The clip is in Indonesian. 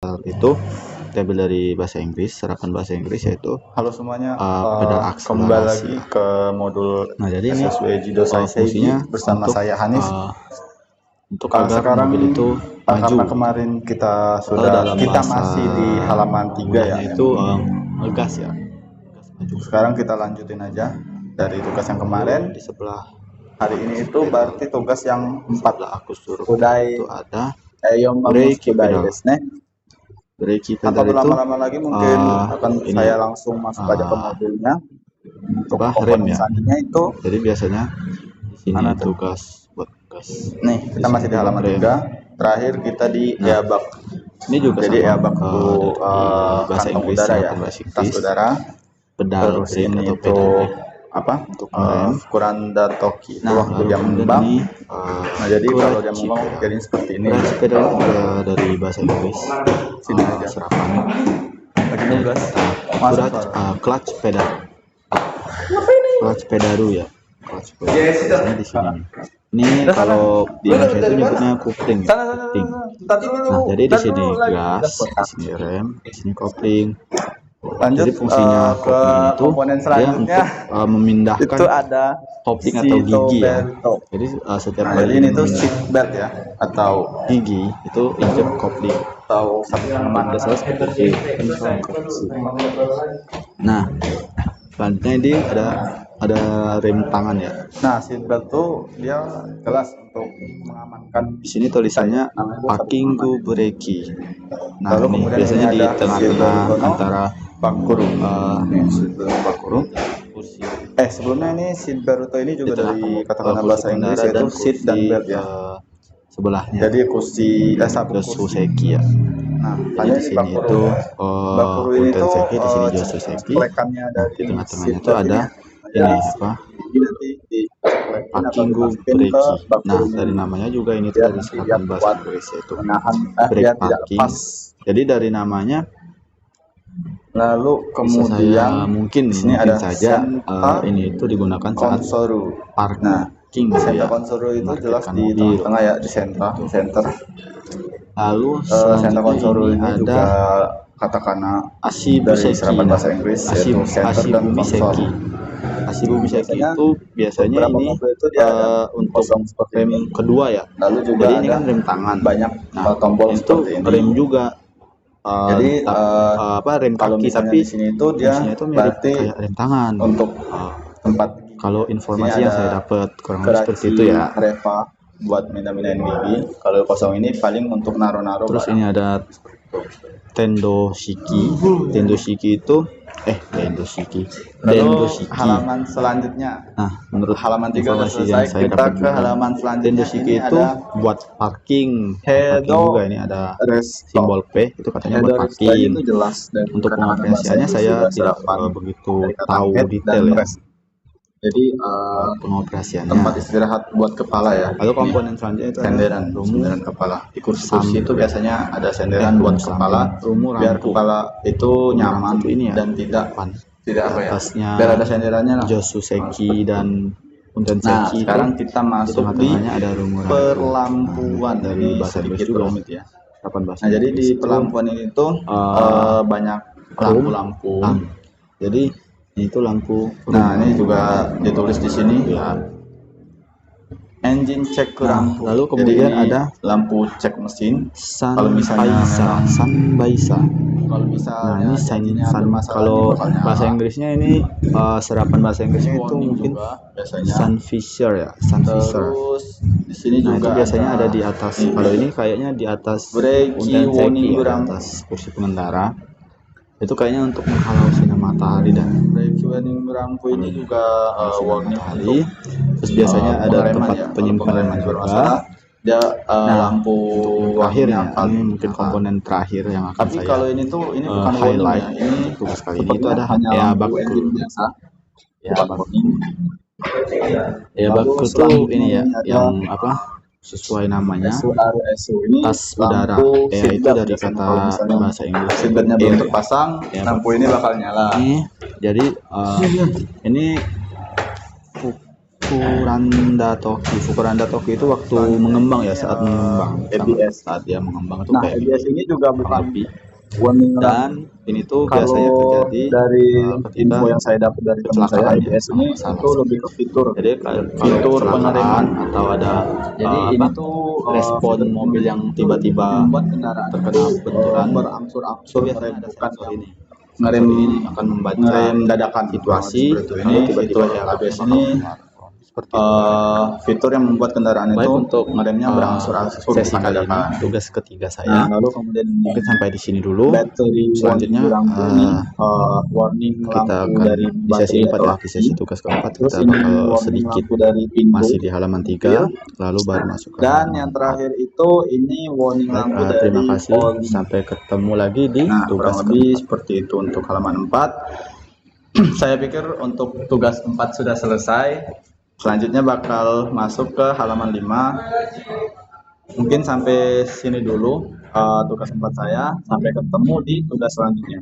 itu tabel dari bahasa Inggris, serapan bahasa Inggris yaitu Halo semuanya, pada kembali akselerasi. lagi ke modul Nah, jadi ini SSW Jido fungsinya bersama untuk, saya Hanis. untuk agar Sekarang mobil itu maju. karena kemarin kita masih di halaman 3 ya. Itu ngegas ya. Ngegas maju. Sekarang kita lanjutin aja dari tugas yang kemarin. Di sebelah Hari ini itu berarti tugas yang 4. aku suruh Kudai itu ada brake pedal. brake pedal Tanpa itu berlama-lama lagi mungkin akan ini saya langsung masuk aja ke mobilnya. Untuk rem ya. selanjutnya itu Jadi biasanya di sini mana itu gas buat gas. Nih, kita masih di halaman 3. Terakhir kita di airbag. Ini juga jadi sama, airbag untuk bahasa kantong Inggris udara ya, tas udara. pedal Terus brake ini atau itu pedal brake apa? untuk rem. Kuranda toki itu waktu dia mengembang. Nah, jadi kalau dia mengembang jadi seperti ini. Clutch pedal dari bahasa Inggris. Sini aja. Serapan. Lagi nugas. Clutch pedal. Clutch pedaru ya. Clutch pedal. Ini di sini nih. Ini kalau di Indonesia itu nyebutnya kopling. Nah, jadi di sini gas, di sini rem, di sini kopling. Lanjut, jadi fungsinya ke komponen selanjutnya untuk memindahkan itu ada kopling atau gigi ya. Jadi setiap kali ini tuh seat belt ya, atau gigi itu injek kopling atau sabuk pengaman dasar seperti Nah, selanjutnya ini ada rem tangan ya. Nah, seat belt tuh dia jelas untuk mengamankan. Di sini tulisannya parking go brake. Nah, lalu ini biasanya di tengah-tengah antara bak kurung, kursi. Sebelumnya ini seat belt ini juga dari kata-kata bahasa Inggris yaitu seat dan belt ya. Sebelahnya. Jadi kursi Josu Seki ya. Nah, jadi di sini itu bakuru ini tuh Seki, di sini Josu Seki. Di tengah-tengahnya itu ada ini apa? Parking go brake. Nah, dari namanya juga ini tuh dari serapan bahasa Inggris yaitu brake parking. Jadi dari namanya. Lalu kemudian mungkin ada saja ini itu digunakan saat parking. Center konsol itu jelas di tengah ya, di center. Lalu center konsol ini ada katakana dari serapan bahasa Inggris yaitu center dan konsol. Ashibumi Seki itu biasanya ini untuk rem kedua ya. Lalu juga jadi ini kan rem tangan banyak tombol itu rem juga. Jadi rem kalau kaki, misalnya tapi di sini itu dia berarti kayak rem tangan untuk tempat. Kalau informasi yang saya dapat kurang lebih seperti itu ya. Reva buat mindahin gigi. Kalau kosong ini paling untuk naro-naro. Terus ini ada Tendo Shiki itu halaman selanjutnya. Nah, menurut halaman 3 udah selesai, kita ke halaman selanjutnya. Tendo Shiki itu buat parking juga. Ini ada simbol P, itu katanya buat parking. Itu jelas. Untuk pengoperasiannya saya tidak begitu tahu detail ya. Jadi pengoperasiannya tempat istirahat buat kepala ya. Lalu komponen selanjutnya itu senderan kepala. Di kursi itu biasanya ada senderan buat kepala, biar kepala itu nyaman dan tidak apa ya, biar ada senderannya lah. Josu Seki dan Punten Nah, Seki. sekarang kita masuk di ada perlampuan dari bahasa Inggris juga rumit ya. Nah, jadi di perlampuan ini tuh banyak lampu-lampu. Jadi ini itu lampu. Nah, ini juga ditulis di sini ya. Engine check lampu. Lalu kemudian ada lampu cek mesin. Kalau misalnya Sanbaisa. Kalau misalnya kalau bahasa Inggrisnya ini serapan bahasa Inggrisnya itu mungkin Sun Fisher ya, Sun Fisher. Terus di sini juga itu biasanya ada di atas. Kalau ini kayaknya di atas brake warning atas kursi pengendara. Itu kayaknya untuk menghalau sinar matahari dan brake warning lampu ini juga warning matahari. Terus biasanya ada tempat penyimpanan juga. Dia lampu akhirnya ini mungkin komponen terakhir yang akan tapi kalau ini tuh ini bukan highlight ya. Ini tugas kali ini itu ada airbag biasa. Airbag itu ini ya yang apa sesuai namanya tas udara itu dari kata bahasa Inggris. Sebenarnya belum terpasang, lampu ini bakal nyala. Jadi ini Fukuranda Toki itu waktu mengembang ya, saat mengembang, saat dia mengembang itu Nah, kayak ABS ini juga bukan lebih. warning lampu. Dan ini tuh Kalau biasanya terjadi dari ketika info yang saya dapat dari teman saya, kecelakaan ya, ABS ini itu lebih ke fitur. Jadi kalau Fitur kecelakaan pengereman atau ada Jadi ini tuh respon mobil yang tiba-tiba membuat kendaraan terkena benturan, berangsur-angsur biasanya ngerem, ada bukan sensor ini. ngerem Ini akan membaca ngerem dadakan situasi, seperti ini. tiba-tiba Fitur ya ABS bakal ini keluar. Seperti itu. fitur yang membuat kendaraan Baik, itu untuk ngeremnya berangsur-angsur, sesi bukan kali ini dadakan. tugas ketiga Nah, saya lalu kemudian mungkin sampai di sini dulu. battery Selanjutnya warning lampu ini warning kita lampu akan dari di sesi baterai 4 atau ya, di aki. sesi tugas keempat Terus kita ini bakal warning sedikit lampu dari pintu masih di halaman 3, lalu baru masuk ke dan halaman yang 4. terakhir itu ini warning Baik, lampu dari terima kasih, oli. sampai ketemu lagi di Nah, tugas kurang lebih keempat. seperti itu untuk halaman 4. Saya pikir untuk tugas 4 sudah selesai. Selanjutnya bakal masuk ke halaman 5. Mungkin sampai sini dulu tugas 4 saya. Sampai ketemu di tugas selanjutnya.